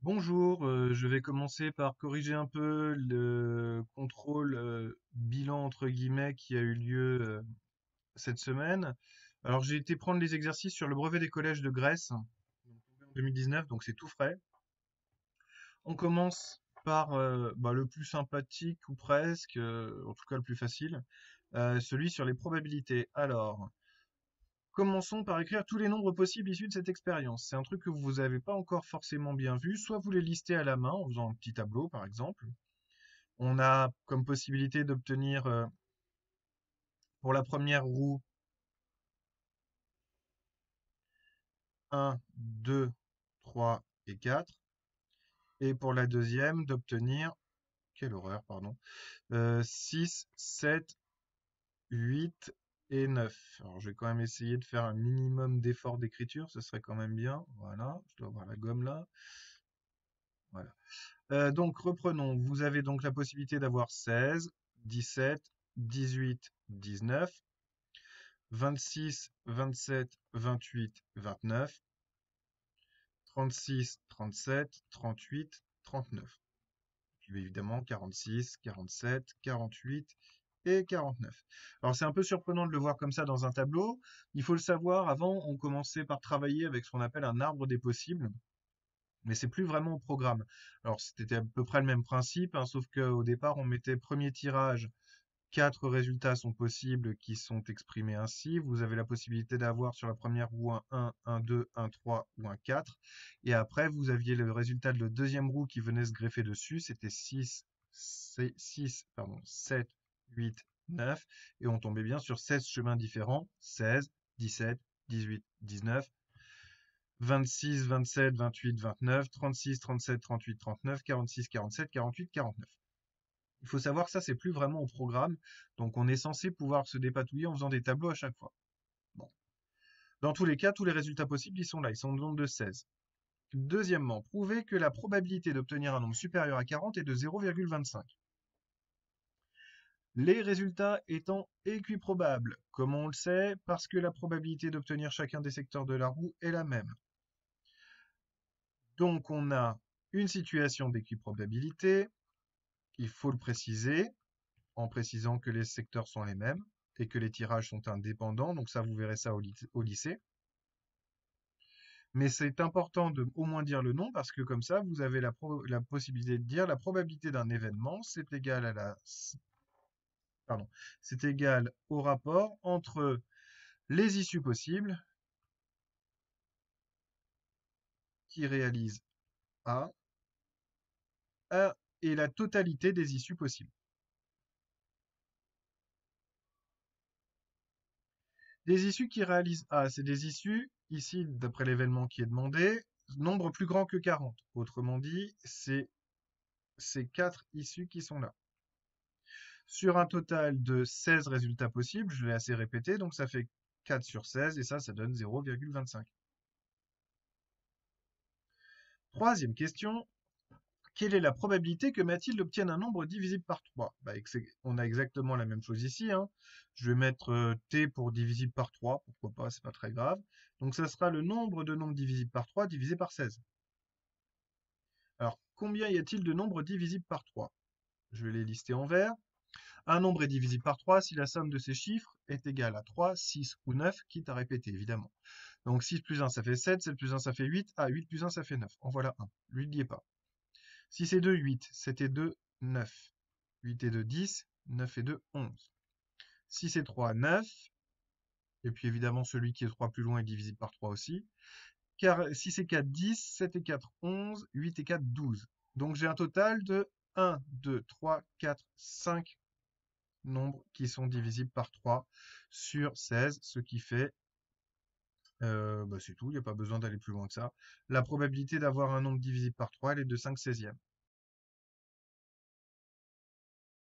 Bonjour, je vais commencer par corriger un peu le contrôle bilan entre guillemets qui a eu lieu cette semaine. Alors j'ai été prendre les exercices sur le brevet des collèges de Grèce en 2019, donc c'est tout frais. On commence par le plus sympathique ou presque, en tout cas le plus facile, celui sur les probabilités. Alors, commençons par écrire tous les nombres possibles issus de cette expérience. C'est un truc que vous n'avez pas encore forcément bien vu. Soit vous les listez à la main en faisant un petit tableau, par exemple. On a comme possibilité d'obtenir pour la première roue 1, 2, 3 et 4. Et pour la deuxième, d'obtenir, quelle horreur, pardon, 6, 7, 8 et 9. Alors je vais quand même essayer de faire un minimum d'effort d'écriture, ce serait quand même bien. Voilà, je dois avoir la gomme là. Voilà. Donc reprenons. Vous avez donc la possibilité d'avoir 16, 17, 18, 19, 26, 27, 28, 29, 36, 37, 38, 39. Puis évidemment 46, 47, 48 et 49. Alors c'est un peu surprenant de le voir comme ça dans un tableau. Il faut le savoir, avant on commençait par travailler avec ce qu'on appelle un arbre des possibles. Mais c'est plus vraiment au programme. Alors c'était à peu près le même principe, hein, sauf qu'au départ on mettait premier tirage, 4 résultats sont possibles qui sont exprimés ainsi. Vous avez la possibilité d'avoir sur la première roue un 1, un 2, un 3 ou un 4. Et après, vous aviez le résultat de la deuxième roue qui venait se greffer dessus. C'était 6, 7, 8, 9. Et on tombait bien sur 16 chemins différents. 16, 17, 18, 19, 26, 27, 28, 29, 36, 37, 38, 39, 46, 47, 48, 49. Il faut savoir que ça, c'est plus vraiment au programme. Donc, on est censé pouvoir se dépatouiller en faisant des tableaux à chaque fois. Bon. Dans tous les cas, tous les résultats possibles, ils sont là. Ils sont au nombre de 16. Deuxièmement, prouver que la probabilité d'obtenir un nombre supérieur à 40 est de 0,25. Les résultats étant équiprobables. Comme on le sait, parce que la probabilité d'obtenir chacun des secteurs de la roue est la même. Donc, on a une situation d'équiprobabilité. Il faut le préciser en précisant que les secteurs sont les mêmes et que les tirages sont indépendants. Donc ça, vous verrez ça au lycée. Mais c'est important de au moins dire le nom parce que comme ça, vous avez la possibilité de dire la probabilité d'un événement, c'est égal à c'est égal au rapport entre les issues possibles qui réalisent A, et la totalité des issues possibles. Des issues qui réalisent A, c'est des issues, ici, d'après l'événement qui est demandé, nombre plus grand que 40. Autrement dit, c'est ces 4 issues qui sont là. Sur un total de 16 résultats possibles, je l'ai assez répété, donc ça fait 4 sur 16, et ça donne 0,25. Troisième question, quelle est la probabilité que Mathilde obtienne un nombre divisible par 3? On a exactement la même chose ici, hein. Je vais mettre t pour divisible par 3, pourquoi pas, c'est pas très grave. Donc ça sera le nombre de nombres divisibles par 3 divisé par 16. Alors, combien y a-t-il de nombres divisibles par 3? Je vais les lister en vert. Un nombre est divisible par 3 si la somme de ses chiffres est égale à 3, 6 ou 9, quitte à répéter, évidemment. Donc 6 plus 1, ça fait 7, 7 plus 1, ça fait 8, 8 plus 1, ça fait 9. En voilà un. Lui, n'oubliez pas. 6 et 2, 8. 7 et 2, 9. 8 et 2, 10. 9 et 2, 11. 6 et 3, 9. Et puis évidemment, celui qui est 3 plus loin est divisible par 3 aussi. 6 et 4, 10. 7 et 4, 11. 8 et 4, 12. Donc j'ai un total de 1, 2, 3, 4, 5 nombres qui sont divisibles par 3 sur 16, ce qui fait, c'est tout, il n'y a pas besoin d'aller plus loin que ça. La probabilité d'avoir un nombre divisible par 3, elle est de 5/16.